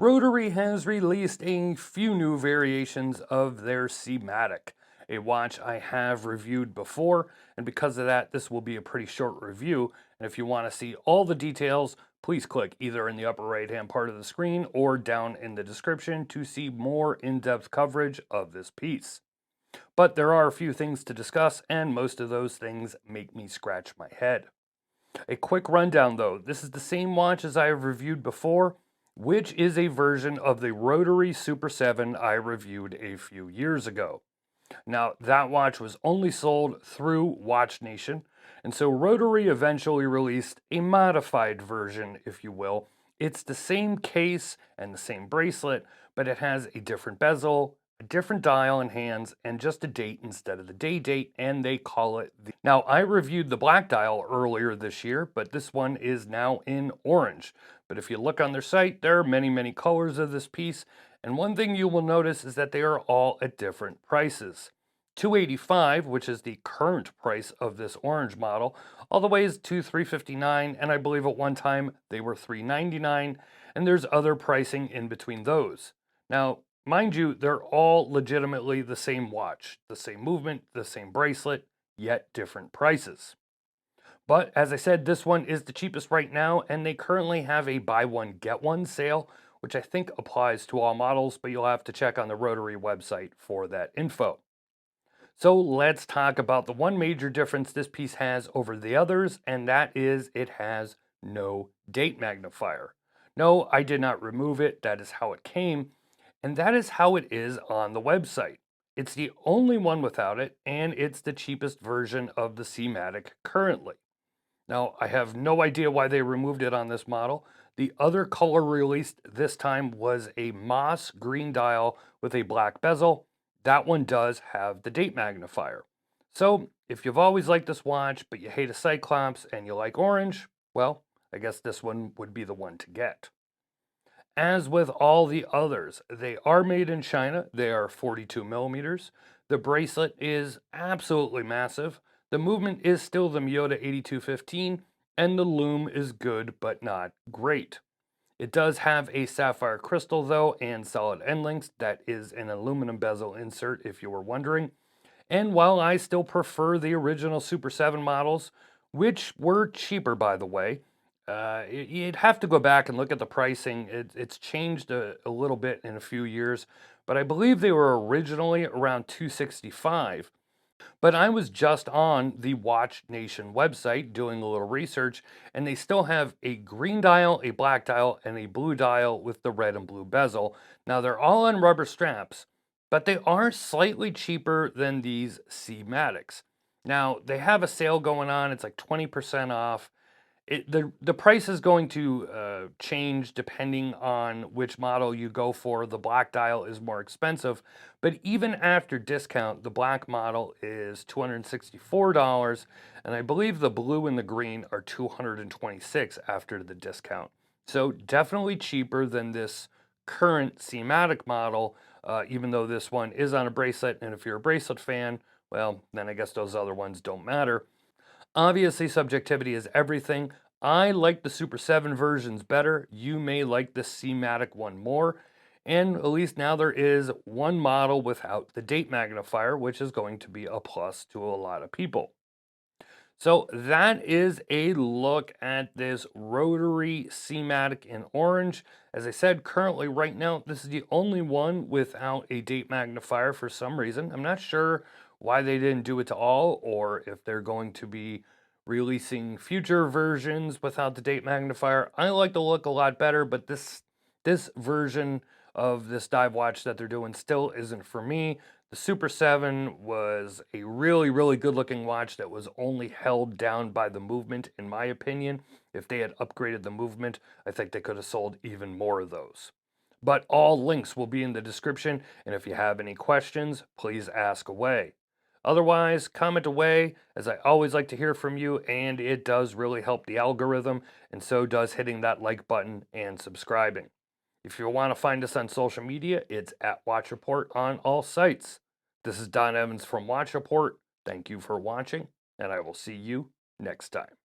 Rotary has released a few new variations of their Seamatic, a watch I have reviewed before, and because of that, this will be a pretty short review. And if you want to see all the details, please click either in the upper right-hand part of the screen or down in the description to see more in-depth coverage of this piece. But there are a few things to discuss, and most of those things make me scratch my head. A quick rundown though, this is the same watch as I have reviewed before, which is a version of the Rotary Super 7 I reviewed a few years ago. Now, that watch was only sold through Watch Nation, and so Rotary eventually released a modified version, if you will. It's the same case and the same bracelet, but it has a different bezel, a different dial and hands, and just a date instead of the day date, and they call it the... Now, I reviewed the black dial earlier this year, but this one is now in orange. But if you look on their site, there are many colors of this piece, and one thing you will notice is that they are all at different prices. $285, which is the current price of this orange model, all the way is to $359, and I believe at one time they were $399, and there's other pricing in between those. Now, mind you, they're all legitimately the same watch, the same movement, the same bracelet, yet different prices. But as I said, this one is the cheapest right now, and they currently have a buy one, get one sale, which I think applies to all models, but you'll have to check on the Rotary website for that info. So let's talk about the one major difference this piece has over the others, and that is it has no date magnifier. No, I did not remove it. That is how it came, and that is how it is on the website. It's the only one without it, and it's the cheapest version of the Seamatic currently. Now, I have no idea why they removed it on this model. The other color released this time was a moss green dial with a black bezel. That one does have the date magnifier. So, if you've always liked this watch, but you hate a Cyclops and you like orange, well, I guess this one would be the one to get. As with all the others, they are made in China. They are 42 millimeters. The bracelet is absolutely massive. The movement is still the Miyota 8215, and the lume is good, but not great. It does have a sapphire crystal though, and solid end links. That is an aluminum bezel insert if you were wondering. And while I still prefer the original Super 7 models, which were cheaper by the way, you'd have to go back and look at the pricing. It's changed a little bit in a few years, but I believe they were originally around $265. But I was just on the Watch Nation website doing a little research, and they still have a green dial, a black dial, and a blue dial with the red and blue bezel. Now, they're all on rubber straps, but they are slightly cheaper than these Seamatics. Now, they have a sale going on. It's like 20% off. The price is going to change depending on which model you go for. The black dial is more expensive, but even after discount, the black model is $264, and I believe the blue and the green are $226 after the discount. So definitely cheaper than this current Seamatic model, even though this one is on a bracelet, and if you're a bracelet fan, well, then I guess those other ones don't matter. Obviously, subjectivity is everything. I like the Super 7 versions better. You may like the Seamatic one more. And at least now there is one model without the date magnifier, which is going to be a plus to a lot of people. So that is a look at this Rotary Seamatic in orange. As I said, currently right now, this is the only one without a date magnifier for some reason. I'm not sure why they didn't do it to all, or if they're going to be releasing future versions without the date magnifier. I like the look a lot better, but this version of this dive watch that they're doing still isn't for me. The Super 7 was a really good looking watch that was only held down by the movement, in my opinion. If they had upgraded the movement, I think they could have sold even more of those. But all links will be in the description, and if you have any questions, please ask away. Otherwise, comment away, as I always like to hear from you, and it does really help the algorithm, and so does hitting that like button and subscribing. If you want to find us on social media, it's at Watch Report on all sites. This is Don Evans from Watch Report. Thank you for watching, and I will see you next time.